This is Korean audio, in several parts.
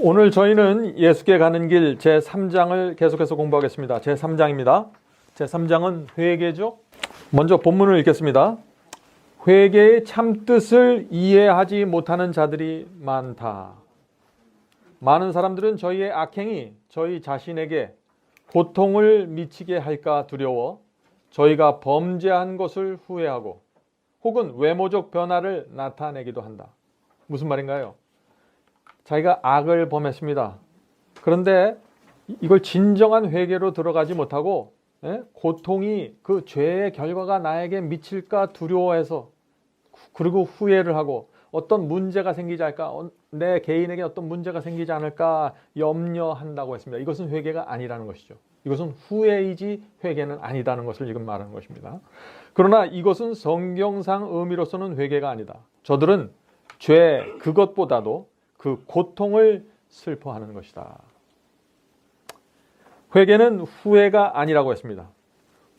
오늘 저희는 예수께 가는 길 제3장을 계속해서 공부하겠습니다. 제3장입니다. 제3장은 회개죠. 먼저 본문을 읽겠습니다. 회개의 참뜻을 이해하지 못하는 자들이 많다. 많은 사람들은 저희의 악행이 저희 자신에게 고통을 미치게 할까 두려워 저희가 범죄한 것을 후회하고 혹은 외모적 변화를 나타내기도 한다. 무슨 말인가요? 자기가 악을 범했습니다. 그런데 이걸 진정한 회개로 들어가지 못하고 고통이 그 죄의 결과가 나에게 미칠까 두려워해서 그리고 후회를 하고 어떤 문제가 생기지 않을까, 내 개인에게 어떤 문제가 생기지 않을까 염려한다고 했습니다. 이것은 회개가 아니라는 것이죠. 이것은 후회이지 회개는 아니다는 것을 지금 말하는 것입니다. 그러나 이것은 성경상 의미로서는 회개가 아니다. 저들은 죄 그것보다도 그 고통을 슬퍼하는 것이다. 회개는 후회가 아니라고 했습니다.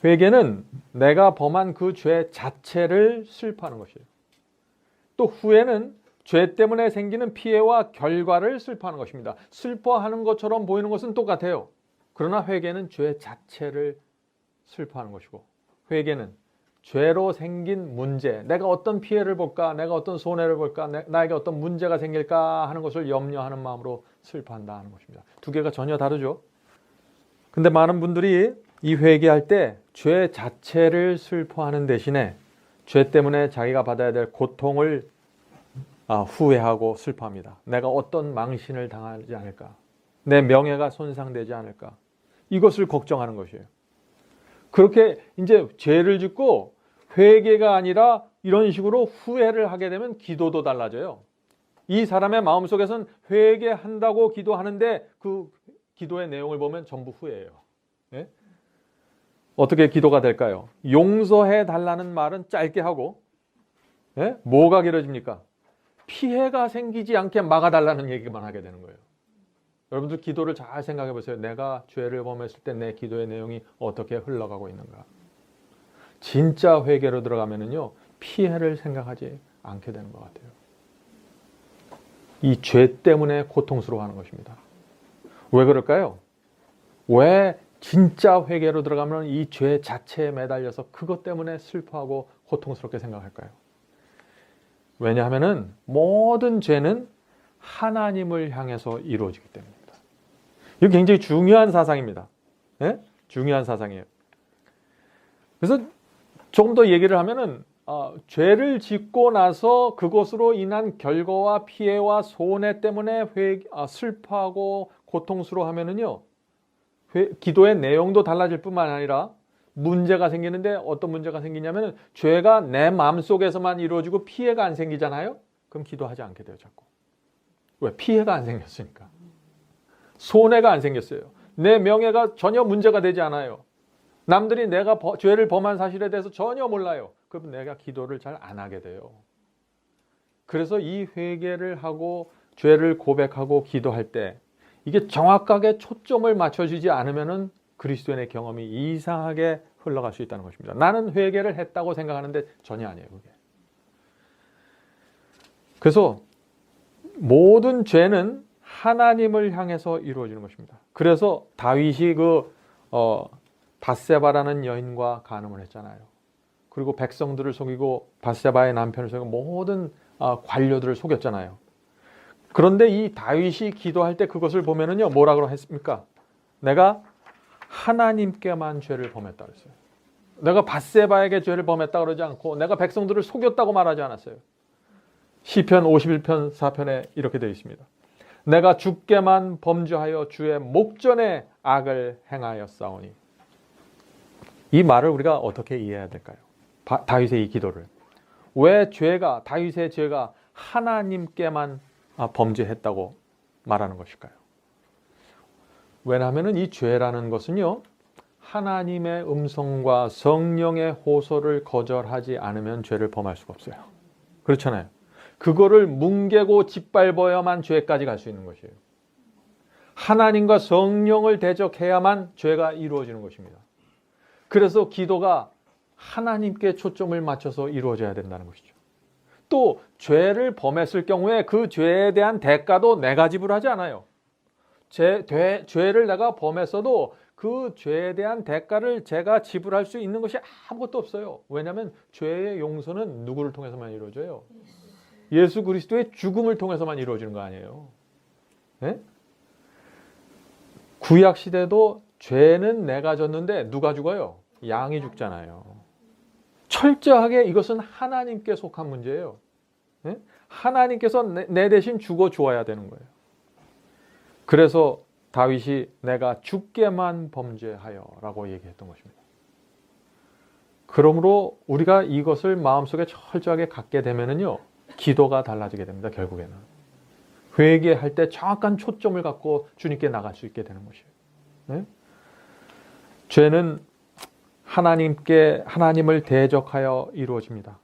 회개는 내가 범한 그 죄 자체를 슬퍼하는 것이에요. 또 후회는 죄 때문에 생기는 피해와 결과를 슬퍼하는 것입니다. 슬퍼하는 것처럼 보이는 것은 똑같아요. 그러나 회개는 죄 자체를 슬퍼하는 것이고, 회개는 죄로 생긴 문제, 내가 어떤 피해를 볼까, 내가 어떤 손해를 볼까, 나에게 어떤 문제가 생길까 하는 것을 염려하는 마음으로 슬퍼한다 하는 것입니다. 두 개가 전혀 다르죠. 근데 많은 분들이 이 회개할 때 죄 자체를 슬퍼하는 대신에 죄 때문에 자기가 받아야 될 고통을 후회하고 슬퍼합니다. 내가 어떤 망신을 당하지 않을까, 내 명예가 손상되지 않을까, 이것을 걱정하는 것이에요. 그렇게 이제 죄를 짓고 회개가 아니라 이런 식으로 후회를 하게 되면 기도도 달라져요. 이 사람의 마음속에서는 회개한다고 기도하는데 그 기도의 내용을 보면 전부 후회예요. 예? 어떻게 기도가 될까요? 용서해 달라는 말은 짧게 하고, 예? 뭐가 길어집니까? 피해가 생기지 않게 막아달라는 얘기만 하게 되는 거예요. 여러분들 기도를 잘 생각해 보세요. 내가 죄를 범했을 때 내 기도의 내용이 어떻게 흘러가고 있는가. 진짜 회개로 들어가면은요, 피해를 생각하지 않게 되는 것 같아요. 이 죄 때문에 고통스러워하는 것입니다. 왜 그럴까요? 왜 진짜 회개로 들어가면 이 죄 자체에 매달려서 그것 때문에 슬퍼하고 고통스럽게 생각할까요? 왜냐하면은 모든 죄는 하나님을 향해서 이루어지기 때문입니다. 이거 굉장히 중요한 사상입니다. 예? 중요한 사상이에요. 그래서 조금 더 얘기를 하면은 죄를 짓고 나서 그것으로 인한 결과와 피해와 손해 때문에 슬퍼하고 고통스러워하면은요, 기도의 내용도 달라질 뿐만 아니라 문제가 생기는데 어떤 문제가 생기냐면 죄가 내 마음속에서만 이루어지고 피해가 안 생기잖아요. 그럼 기도하지 않게 돼요, 자꾸. 왜? 피해가 안 생겼으니까. 손해가 안 생겼어요. 내 명예가 전혀 문제가 되지 않아요. 남들이 내가 죄를 범한 사실에 대해서 전혀 몰라요. 그럼 내가 기도를 잘 안 하게 돼요. 그래서 이 회개를 하고 죄를 고백하고 기도할 때 이게 정확하게 초점을 맞춰주지 않으면은 그리스도인의 경험이 이상하게 흘러갈 수 있다는 것입니다. 나는 회개를 했다고 생각하는데 전혀 아니에요, 그게. 그래서 모든 죄는 하나님을 향해서 이루어지는 것입니다. 그래서 다윗이 밧세바라는 여인과 간음을 했잖아요. 그리고 백성들을 속이고 밧세바의 남편을 속이고 모든 관료들을 속였잖아요. 그런데 이 다윗이 기도할 때 그것을 보면은요, 뭐라고 했습니까? 내가 하나님께만 죄를 범했다 그랬어요. 내가 밧세바에게 죄를 범했다 그러지 않고 내가 백성들을 속였다고 말하지 않았어요. 시편 51편 4편에 이렇게 되어 있습니다. 내가 주께만 범죄하여 주의 목전에 악을 행하였사오니. 이 말을 우리가 어떻게 이해해야 될까요? 다윗의 이 기도를. 왜 다윗의 죄가 하나님께만 범죄했다고 말하는 것일까요? 왜냐하면 이 죄라는 것은요, 하나님의 음성과 성령의 호소를 거절하지 않으면 죄를 범할 수가 없어요. 그렇잖아요. 그거를 뭉개고 짓밟아야만 죄까지 갈 수 있는 것이에요. 하나님과 성령을 대적해야만 죄가 이루어지는 것입니다. 그래서 기도가 하나님께 초점을 맞춰서 이루어져야 된다는 것이죠. 또 죄를 범했을 경우에 그 죄에 대한 대가도 내가 지불하지 않아요. 죄를 내가 범했어도 그 죄에 대한 대가를 제가 지불할 수 있는 것이 아무것도 없어요. 왜냐하면 죄의 용서는 누구를 통해서만 이루어져요? 예수 그리스도의 죽음을 통해서만 이루어지는 거 아니에요. 네? 구약 시대도 죄는 내가 졌는데 누가 죽어요? 양이 죽잖아요. 철저하게 이것은 하나님께 속한 문제예요. 네? 하나님께서 내 대신 죽어 주어야 되는 거예요. 그래서 다윗이 내가 죽게만 범죄하여 라고 얘기했던 것입니다. 그러므로 우리가 이것을 마음속에 철저하게 갖게 되면은요, 기도가 달라지게 됩니다. 결국에는 회개할 때 정확한 초점을 갖고 주님께 나갈 수 있게 되는 것이에요. 네? 죄는 하나님을 대적하여 이루어집니다.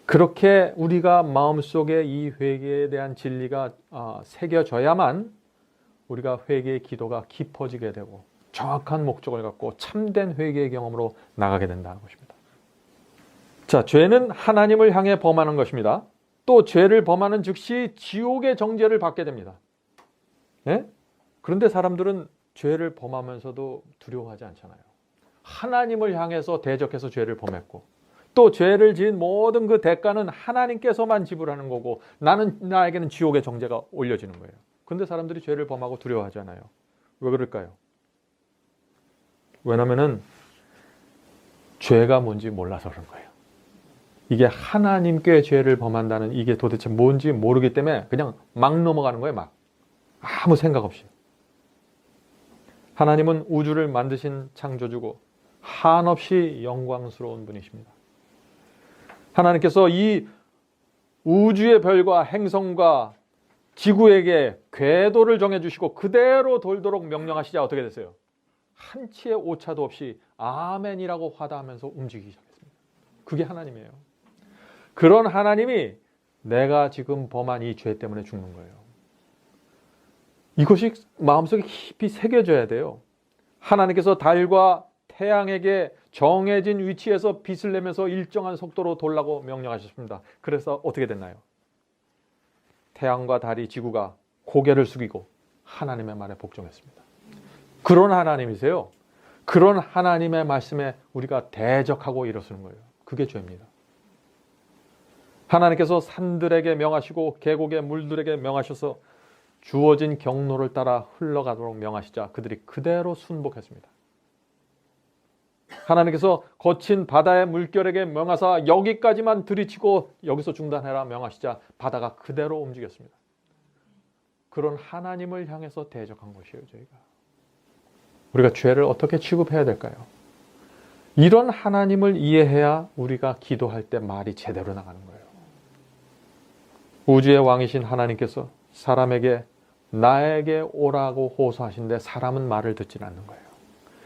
그렇게 우리가 마음속에 이 회개에 대한 진리가 새겨져야만 우리가 회개의 기도가 깊어지게 되고 정확한 목적을 갖고 참된 회개의 경험으로 나가게 된다는 것입니다. 자, 죄는 하나님을 향해 범하는 것입니다. 또 죄를 범하는 즉시 지옥의 정죄를 받게 됩니다. 네? 그런데 사람들은 죄를 범하면서도 두려워하지 않잖아요. 하나님을 향해서 대적해서 죄를 범했고 또 죄를 지은 모든 그 대가는 하나님께서만 지불하는 거고 나에게는 지옥의 정죄가 올려지는 거예요. 그런데 사람들이 죄를 범하고 두려워하잖아요. 왜 그럴까요? 왜냐하면 죄가 뭔지 몰라서 그런 거예요. 이게 하나님께 죄를 범한다는 이게 도대체 뭔지 모르기 때문에 그냥 막 넘어가는 거예요. 막 아무 생각 없이. 하나님은 우주를 만드신 창조주고 한없이 영광스러운 분이십니다. 하나님께서 이 우주의 별과 행성과 지구에게 궤도를 정해주시고 그대로 돌도록 명령하시자 어떻게 됐어요? 한치의 오차도 없이 아멘이라고 화답하면서 움직이기 시작했습니다. 그게 하나님이에요. 그런 하나님이 내가 지금 범한 이 죄 때문에 죽는 거예요. 이것이 마음속에 깊이 새겨져야 돼요. 하나님께서 달과 태양에게 정해진 위치에서 빛을 내면서 일정한 속도로 돌라고 명령하셨습니다. 그래서 어떻게 됐나요? 태양과 달이 지구가 고개를 숙이고 하나님의 말에 복종했습니다. 그런 하나님이세요. 그런 하나님의 말씀에 우리가 대적하고 일어서는 거예요. 그게 죄입니다. 하나님께서 산들에게 명하시고 계곡의 물들에게 명하셔서 주어진 경로를 따라 흘러가도록 명하시자 그들이 그대로 순복했습니다. 하나님께서 거친 바다의 물결에게 명하사 여기까지만 들이치고 여기서 중단해라 명하시자 바다가 그대로 움직였습니다. 그런 하나님을 향해서 대적한 것이에요. 저희가 우리가 죄를 어떻게 취급해야 될까요? 이런 하나님을 이해해야 우리가 기도할 때 말이 제대로 나가는 거예요. 우주의 왕이신 하나님께서 사람에게 나에게 오라고 호소하신데 사람은 말을 듣지 않는 거예요.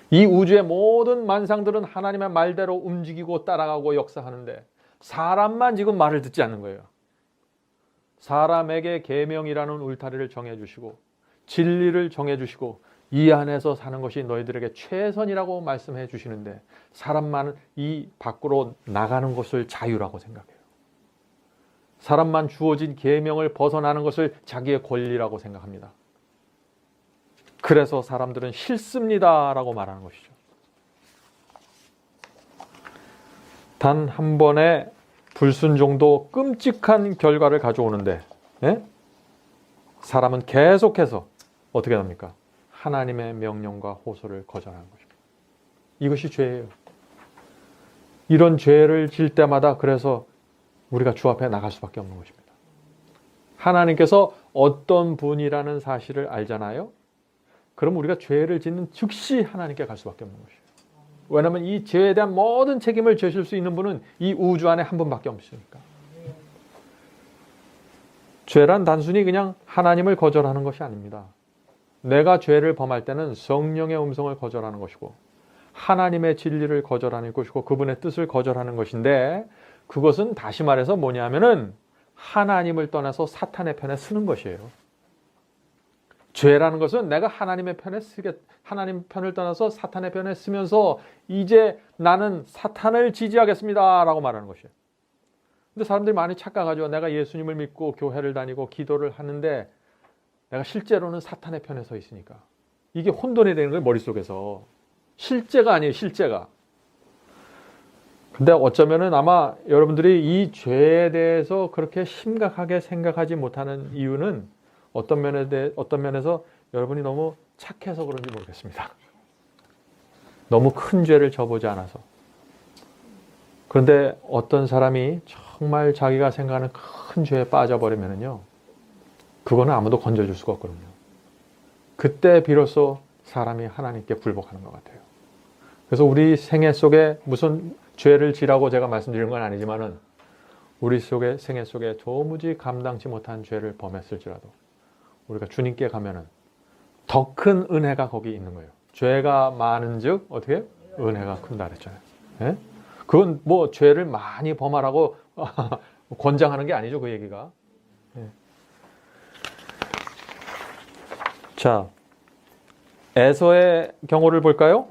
이 우주의 모든 만상들은 하나님의 말대로 움직이고 따라가고 역사하는데 사람만 지금 말을 듣지 않는 거예요. 사람에게 계명이라는 울타리를 정해주시고 진리를 정해주시고 이 안에서 사는 것이 너희들에게 최선이라고 말씀해 주시는데 사람만 이 밖으로 나가는 것을 자유라고 생각해요. 사람만 주어진 계명을 벗어나는 것을 자기의 권리라고 생각합니다. 그래서 사람들은 싫습니다라고 말하는 것이죠. 단 한 번의 불순종도 끔찍한 결과를 가져오는데 사람은 계속해서 어떻게 합니까? 하나님의 명령과 호소를 거절하는 것입니다. 이것이 죄예요. 이런 죄를 질 때마다 그래서 우리가 주 앞에 나갈 수밖에 없는 것입니다. 하나님께서 어떤 분이라는 사실을 알잖아요. 그럼 우리가 죄를 짓는 즉시 하나님께 갈 수밖에 없는 것이에요. 왜냐하면 이 죄에 대한 모든 책임을 지실 수 있는 분은 이 우주 안에 한 분밖에 없으니까. 죄란 단순히 그냥 하나님을 거절하는 것이 아닙니다. 내가 죄를 범할 때는 성령의 음성을 거절하는 것이고 하나님의 진리를 거절하는 것이고 그분의 뜻을 거절하는 것인데 그것은 다시 말해서 뭐냐면은 하나님을 떠나서 사탄의 편에 서는 것이에요. 죄라는 것은 내가 하나님 편을 떠나서 사탄의 편에 서면서 이제 나는 사탄을 지지하겠습니다 라고 말하는 것이에요. 근데 사람들이 많이 착각하죠. 내가 예수님을 믿고 교회를 다니고 기도를 하는데 내가 실제로는 사탄의 편에 서 있으니까. 이게 혼돈이 되는 거예요, 머릿속에서. 실제가 아니에요, 실제가. 근데 어쩌면은 아마 여러분들이 이 죄에 대해서 그렇게 심각하게 생각하지 못하는 이유는 어떤 면에서 여러분이 너무 착해서 그런지 모르겠습니다. 너무 큰 죄를 져보지 않아서. 그런데 어떤 사람이 정말 자기가 생각하는 큰 죄에 빠져버리면요, 그거는 아무도 건져줄 수가 없거든요. 그때 비로소 사람이 하나님께 굴복하는 것 같아요. 그래서 우리 생애 속에 무슨 죄를 지라고 제가 말씀드리는 건 아니지만은 우리 속에 생애 속에 도무지 감당치 못한 죄를 범했을지라도 우리가 주님께 가면은 더 큰 은혜가 거기 있는 거예요. 죄가 많은즉 어떻게 은혜가 큰다 그랬잖아요. 예? 그건 뭐 죄를 많이 범하라고 권장하는 게 아니죠, 그 얘기가. 예. 자, 에서의 경우를 볼까요?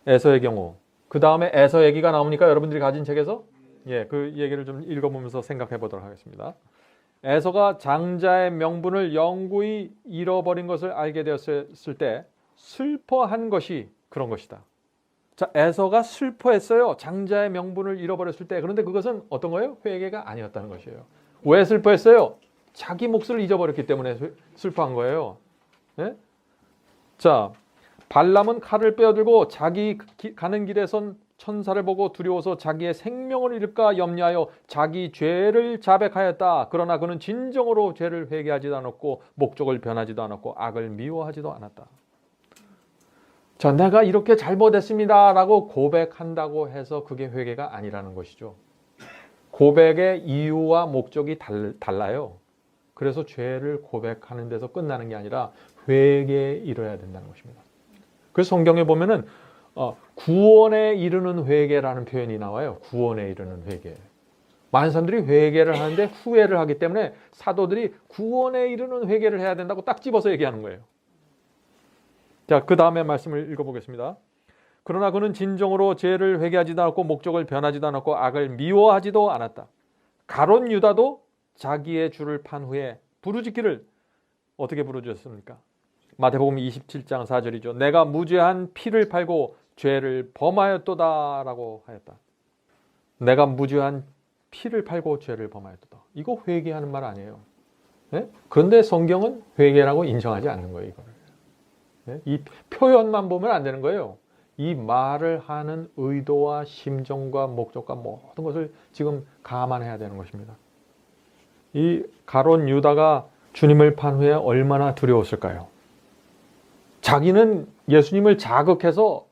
에서의 경우. 그 다음에 에서 얘기가 나오니까 여러분들이 가진 책에서 그 얘기를 좀 읽어보면서 생각해 보도록 하겠습니다. 에서가 장자의 명분을 영구히 잃어버린 것을 알게 되었을 때 슬퍼한 것이 그런 것이다. 자, 에서가 슬퍼했어요. 장자의 명분을 잃어버렸을 때. 그런데 그것은 어떤 거예요? 회개가 아니었다는 것이에요. 왜 슬퍼했어요? 자기 몫을 잊어버렸기 때문에 슬퍼한 거예요. 네? 자, 발람은 칼을 빼어들고 자기 가는 길에 선 천사를 보고 두려워서 자기의 생명을 잃을까 염려하여 자기 죄를 자백하였다. 그러나 그는 진정으로 죄를 회개하지도 않았고 목적을 변하지도 않았고 악을 미워하지도 않았다. 자, 내가 이렇게 잘못했습니다 라고 고백한다고 해서 그게 회개가 아니라는 것이죠. 고백의 이유와 목적이 달라요. 그래서 죄를 고백하는 데서 끝나는 게 아니라 회개에 이뤄야 된다는 것입니다. 그래서 성경에 보면은 구원에 이르는 회개라는 표현이 나와요. 구원에 이르는 회개. 많은 사람들이 회개를 하는데 후회를 하기 때문에 사도들이 구원에 이르는 회개를 해야 된다고 딱 집어서 얘기하는 거예요. 자, 그 다음에 말씀을 읽어보겠습니다. 그러나 그는 진정으로 죄를 회개하지도 않았고 목적을 변하지도 않았고 악을 미워하지도 않았다. 가롯 유다도 자기의 주를 판 후에 부르짖기를 어떻게 부르짖었습니까? 마태복음 27장 4절이죠. 내가 무죄한 피를 팔고 죄를 범하였도다 라고 하였다. 내가 무죄한 피를 팔고 죄를 범하였도다. 이거 회개하는 말 아니에요. 네? 그런데 성경은 회개라고 인정하지 않는 거예요. 이거를. 네? 이 표현만 보면 안 되는 거예요. 이 말을 하는 의도와 심정과 목적과 모든 것을 지금 감안해야 되는 것입니다. 이 가롯 유다가 주님을 판 후에 얼마나 두려웠을까요? 자기는 예수님을 자극해서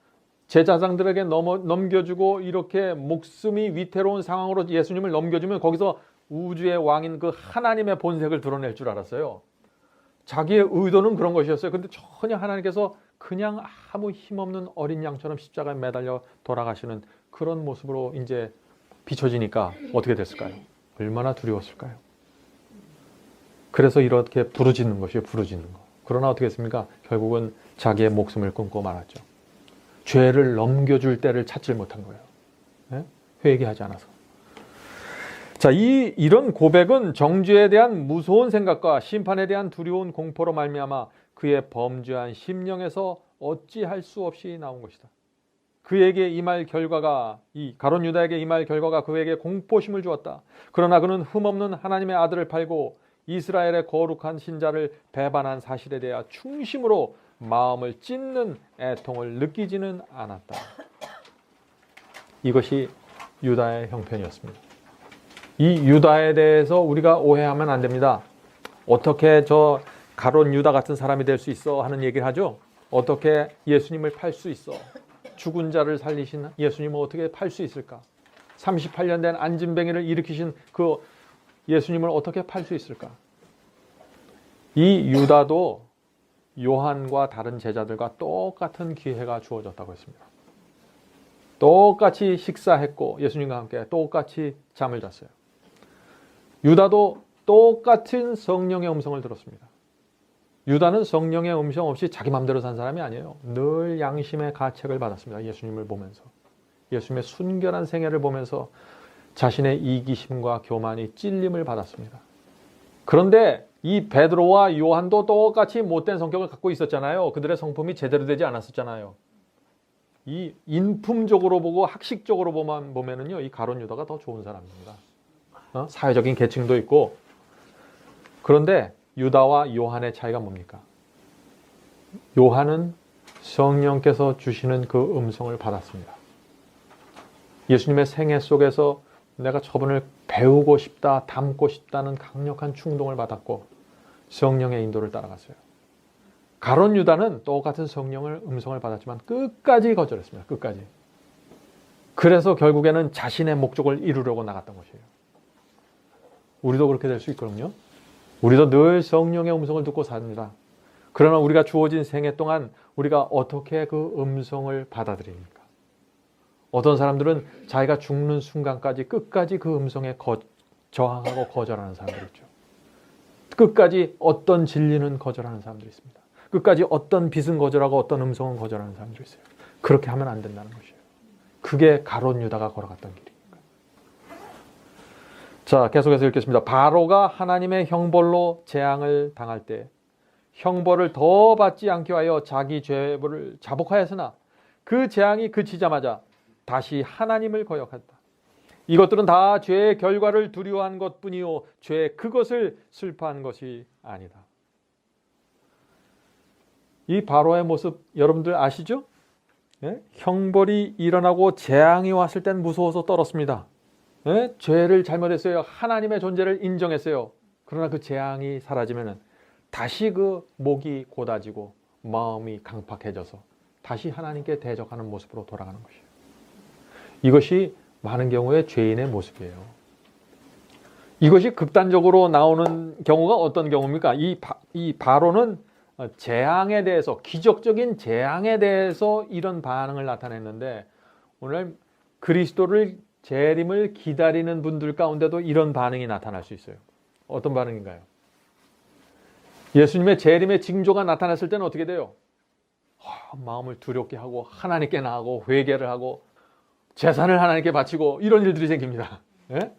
제사장들에게 넘겨주고 이렇게 목숨이 위태로운 상황으로 예수님을 넘겨주면 거기서 우주의 왕인 그 하나님의 본색을 드러낼 줄 알았어요. 자기의 의도는 그런 것이었어요. 근데 전혀 하나님께서 그냥 아무 힘없는 어린 양처럼 십자가에 매달려 돌아가시는 그런 모습으로 이제 비춰지니까 어떻게 됐을까요? 얼마나 두려웠을까요? 그래서 이렇게 부르짖는 것이에요. 부르짖는 거. 그러나 어떻게 했습니까? 결국은 자기의 목숨을 끊고 말았죠. 죄를 넘겨줄 때를 찾지 못한 거예요. 네? 회개하지 않아서. 자, 이런 고백은 정죄에 대한 무서운 생각과 심판에 대한 두려운 공포로 말미암아 그의 범죄한 심령에서 어찌할 수 없이 나온 것이다. 그에게 임할 결과가 이 가롯 유다에게 임할 결과가 그에게 공포심을 주었다. 그러나 그는 흠없는 하나님의 아들을 팔고 이스라엘의 거룩한 신자를 배반한 사실에 대해 충심으로 마음을 찢는 애통을 느끼지는 않았다. 이것이 유다의 형편이었습니다. 이 유다에 대해서 우리가 오해하면 안 됩니다. 어떻게 저 가롯 유다 같은 사람이 될 수 있어 하는 얘기를 하죠. 어떻게 예수님을 팔 수 있어. 죽은 자를 살리신 예수님을 어떻게 팔 수 있을까. 38년 된 안진뱅이를 일으키신 그 예수님을 어떻게 팔 수 있을까? 이 유다도 요한과 다른 제자들과 똑같은 기회가 주어졌다고 했습니다. 똑같이 식사했고 예수님과 함께 똑같이 잠을 잤어요. 유다도 똑같은 성령의 음성을 들었습니다. 유다는 성령의 음성 없이 자기 마음대로 산 사람이 아니에요. 늘 양심의 가책을 받았습니다. 예수님을 보면서. 예수님의 순결한 생애를 보면서 자신의 이기심과 교만이 찔림을 받았습니다. 그런데 이 베드로와 요한도 똑같이 못된 성격을 갖고 있었잖아요. 그들의 성품이 제대로 되지 않았었잖아요. 이 인품적으로 보고 학식적으로 보면은요, 이 가룟 유다가 더 좋은 사람입니다. 사회적인 계층도 있고. 그런데 유다와 요한의 차이가 뭡니까? 요한은 성령께서 주시는 그 음성을 받았습니다. 예수님의 생애 속에서 내가 저분을 배우고 싶다, 닮고 싶다는 강력한 충동을 받았고 성령의 인도를 따라갔어요. 가룟 유다는 똑같은 성령을 음성을 받았지만 끝까지 거절했습니다. 끝까지. 그래서 결국에는 자신의 목적을 이루려고 나갔던 것이에요. 우리도 그렇게 될 수 있거든요. 우리도 늘 성령의 음성을 듣고 삽니다. 그러나 우리가 주어진 생애 동안 우리가 어떻게 그 음성을 받아들입니까? 어떤 사람들은 자기가 죽는 순간까지 끝까지 그 음성에 저항하고 거절하는 사람들이 있죠. 끝까지 어떤 진리는 거절하는 사람들이 있습니다. 끝까지 어떤 빛은 거절하고 어떤 음성은 거절하는 사람들이 있어요. 그렇게 하면 안 된다는 것이에요. 그게 가룟 유다가 걸어갔던 길이니까. 자, 계속해서 읽겠습니다. 바로가 하나님의 형벌로 재앙을 당할 때 형벌을 더 받지 않게 하여 자기 죄를 자복하였으나 그 재앙이 그치자마자 다시 하나님을 거역했다. 이것들은 다 죄의 결과를 두려워한 것뿐이요 죄의 그것을 슬퍼한 것이 아니다. 이 바로의 모습 여러분들 아시죠? 예? 형벌이 일어나고 재앙이 왔을 땐 무서워서 떨었습니다. 예? 죄를 잘못했어요. 하나님의 존재를 인정했어요. 그러나 그 재앙이 사라지면 다시 그 목이 곧아지고 마음이 강팍해져서 다시 하나님께 대적하는 모습으로 돌아가는 것이에요. 이것이 많은 경우에 죄인의 모습이에요. 이것이 극단적으로 나오는 경우가 어떤 경우입니까? 이 바로는 재앙에 대해서, 기적적인 재앙에 대해서 이런 반응을 나타냈는데 오늘 그리스도를 재림을 기다리는 분들 가운데도 이런 반응이 나타날 수 있어요. 어떤 반응인가요? 예수님의 재림의 징조가 나타났을 때는 어떻게 돼요? 마음을 두렵게 하고 하나님께 나아가고 회개를 하고 재산을 하나님께 바치고 이런 일들이 생깁니다. 예?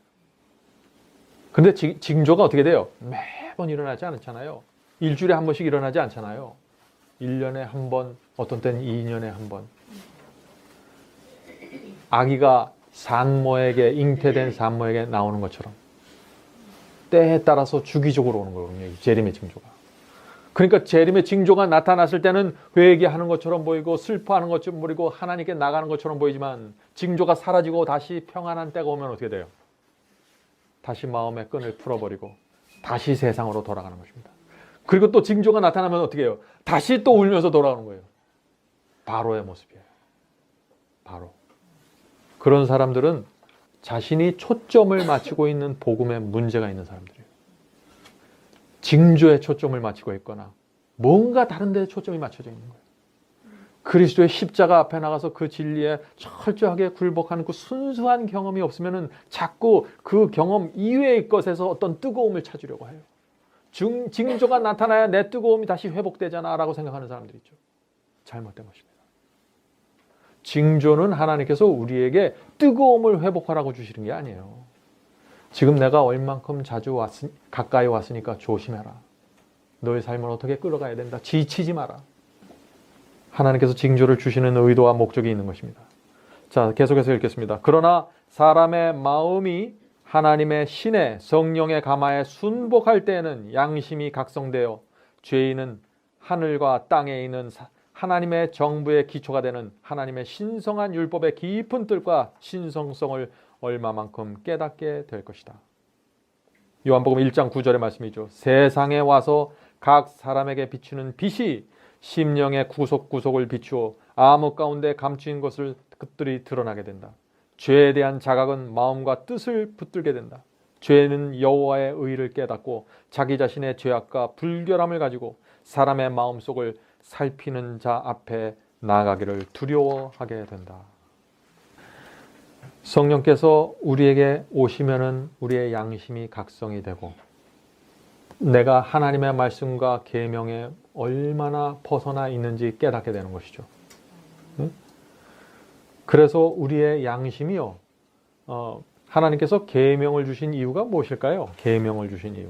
근데 징조가 어떻게 돼요? 매번 일어나지 않잖아요. 일주일에 한 번씩 일어나지 않잖아요. 1년에 한 번, 어떤 때는 2년에 한 번. 아기가 산모에게, 잉태된 산모에게 나오는 것처럼 때에 따라서 주기적으로 오는 거거든요. 재림의 징조가. 그러니까 재림의 징조가 나타났을 때는 회개하는 것처럼 보이고 슬퍼하는 것처럼 보이고 하나님께 나가는 것처럼 보이지만 징조가 사라지고 다시 평안한 때가 오면 어떻게 돼요? 다시 마음의 끈을 풀어버리고 다시 세상으로 돌아가는 것입니다. 그리고 또 징조가 나타나면 어떻게 해요? 다시 또 울면서 돌아오는 거예요. 바로의 모습이에요. 바로. 그런 사람들은 자신이 초점을 맞추고 있는 복음에 문제가 있는 사람들이에요. 징조에 초점을 맞추고 있거나 뭔가 다른 데에 초점이 맞춰져 있는 거예요. 그리스도의 십자가 앞에 나가서 그 진리에 철저하게 굴복하는 그 순수한 경험이 없으면 자꾸 그 경험 이외의 것에서 어떤 뜨거움을 찾으려고 해요. 징조가 나타나야 내 뜨거움이 다시 회복되잖아 라고 생각하는 사람들이 있죠. 잘못된 것입니다. 징조는 하나님께서 우리에게 뜨거움을 회복하라고 주시는 게 아니에요. 지금 내가 얼만큼 가까이 왔으니까 조심해라. 너의 삶을 어떻게 끌어가야 된다. 지치지 마라. 하나님께서 징조를 주시는 의도와 목적이 있는 것입니다. 자, 계속해서 읽겠습니다. 그러나 사람의 마음이 하나님의 신의 성령의 감화에 순복할 때에는 양심이 각성되어 죄인은 하늘과 땅에 있는 하나님의 정부의 기초가 되는 하나님의 신성한 율법의 깊은 뜻과 신성성을 얼마만큼 깨닫게 될 것이다. 요한복음 1장 9절의 말씀이죠. 세상에 와서 각 사람에게 비추는 빛이 심령의 구석구석을 비추어 암흑 가운데 감추인 것을 그들이 드러나게 된다. 죄에 대한 자각은 마음과 뜻을 붙들게 된다. 죄는 여호와의 의를 깨닫고 자기 자신의 죄악과 불결함을 가지고 사람의 마음속을 살피는 자 앞에 나아가기를 두려워하게 된다. 성령께서 우리에게 오시면은 우리의 양심이 각성이 되고 내가 하나님의 말씀과 계명에 얼마나 벗어나 있는지 깨닫게 되는 것이죠. 그래서 우리의 양심이요. 하나님께서 계명을 주신 이유가 무엇일까요? 계명을 주신 이유.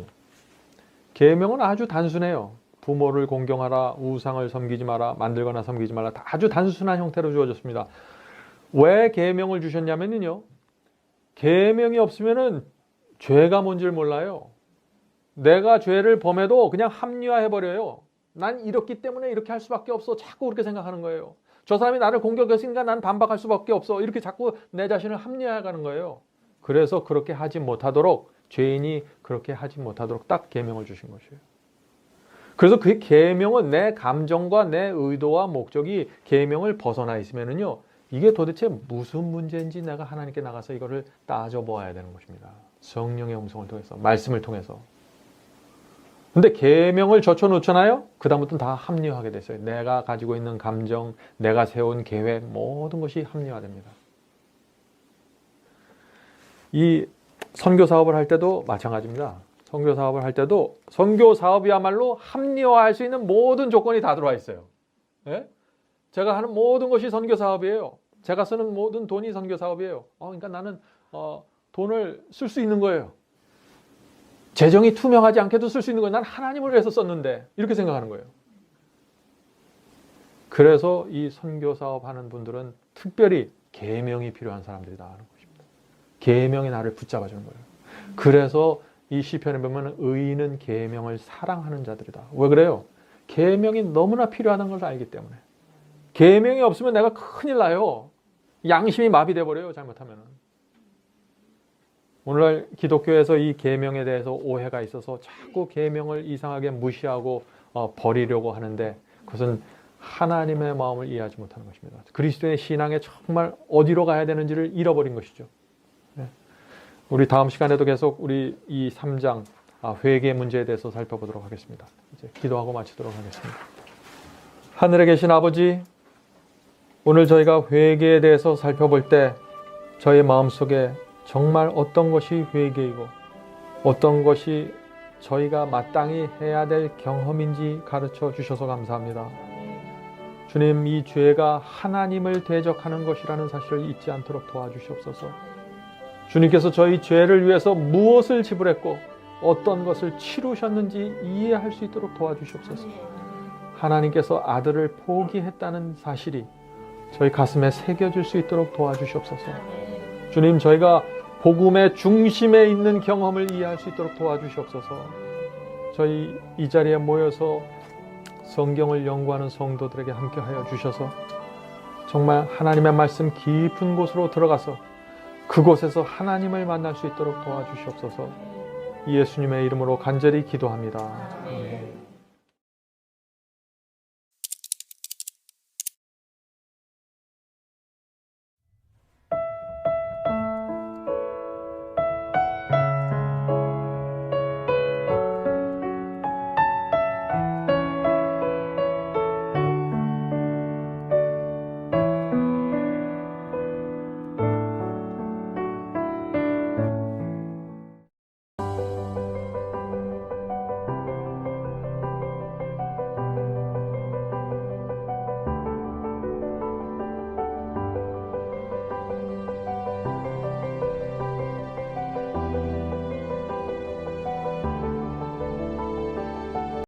계명은 아주 단순해요. 부모를 공경하라, 우상을 섬기지 마라, 만들거나 섬기지 말라. 다 아주 단순한 형태로 주어졌습니다. 왜 계명을 주셨냐면요, 계명이 없으면은 죄가 뭔지를 몰라요. 내가 죄를 범해도 그냥 합리화해버려요. 난 이렇기 때문에 이렇게 할 수밖에 없어. 자꾸 그렇게 생각하는 거예요. 저 사람이 나를 공격했으니까 난 반박할 수밖에 없어. 이렇게 자꾸 내 자신을 합리화해가는 거예요. 그래서 그렇게 하지 못하도록, 죄인이 그렇게 하지 못하도록 딱 계명을 주신 것이에요. 그래서 그 계명은 내 감정과 내 의도와 목적이 계명을 벗어나 있으면은요, 이게 도대체 무슨 문제인지 내가 하나님께 나가서 이거를 따져보아야 되는 것입니다. 성령의 음성을 통해서, 말씀을 통해서. 근데 계명을 젖혀놓잖아요. 그 다음부터는 다 합리화하게 됐어요. 내가 가지고 있는 감정, 내가 세운 계획, 모든 것이 합리화됩니다. 이 선교 사업을 할 때도 마찬가지입니다. 선교 사업을 할 때도 선교 사업이야말로 합리화할 수 있는 모든 조건이 다 들어와 있어요. 예? 제가 하는 모든 것이 선교 사업이에요. 제가 쓰는 모든 돈이 선교 사업이에요. 그러니까 나는 돈을 쓸 수 있는 거예요. 재정이 투명하지 않게도 쓸 수 있는 거예요. 난 하나님을 위해서 썼는데, 이렇게 생각하는 거예요. 그래서 이 선교 사업 하는 분들은 특별히 계명이 필요한 사람들이다 하는 것입니다. 계명이 나를 붙잡아 주는 거예요. 그래서 이 시편에 보면 의인은 계명을 사랑하는 자들이다. 왜 그래요? 계명이 너무나 필요하다는 걸 알기 때문에. 계명이 없으면 내가 큰일 나요. 양심이 마비돼 버려요, 잘못하면은. 오늘날 기독교에서 이 계명에 대해서 오해가 있어서 자꾸 계명을 이상하게 무시하고 버리려고 하는데, 그것은 하나님의 마음을 이해하지 못하는 것입니다. 그리스도의 신앙에 정말 어디로 가야 되는지를 잃어버린 것이죠. 네. 우리 다음 시간에도 계속 우리 이 3장 회개 문제에 대해서 살펴보도록 하겠습니다. 이제 기도하고 마치도록 하겠습니다. 하늘에 계신 아버지, 오늘 저희가 회개에 대해서 살펴볼 때 저희 마음속에 정말 어떤 것이 회개이고 어떤 것이 저희가 마땅히 해야 될 경험인지 가르쳐 주셔서 감사합니다. 주님, 이 죄가 하나님을 대적하는 것이라는 사실을 잊지 않도록 도와주시옵소서. 주님께서 저희 죄를 위해서 무엇을 지불했고 어떤 것을 치르셨는지 이해할 수 있도록 도와주시옵소서. 하나님께서 아들을 포기했다는 사실이 저희 가슴에 새겨질 수 있도록 도와주시옵소서. 주님, 저희가 복음의 중심에 있는 경험을 이해할 수 있도록 도와주시옵소서. 저희 이 자리에 모여서 성경을 연구하는 성도들에게 함께하여 주셔서 정말 하나님의 말씀 깊은 곳으로 들어가서 그곳에서 하나님을 만날 수 있도록 도와주시옵소서. 예수님의 이름으로 간절히 기도합니다. 아멘.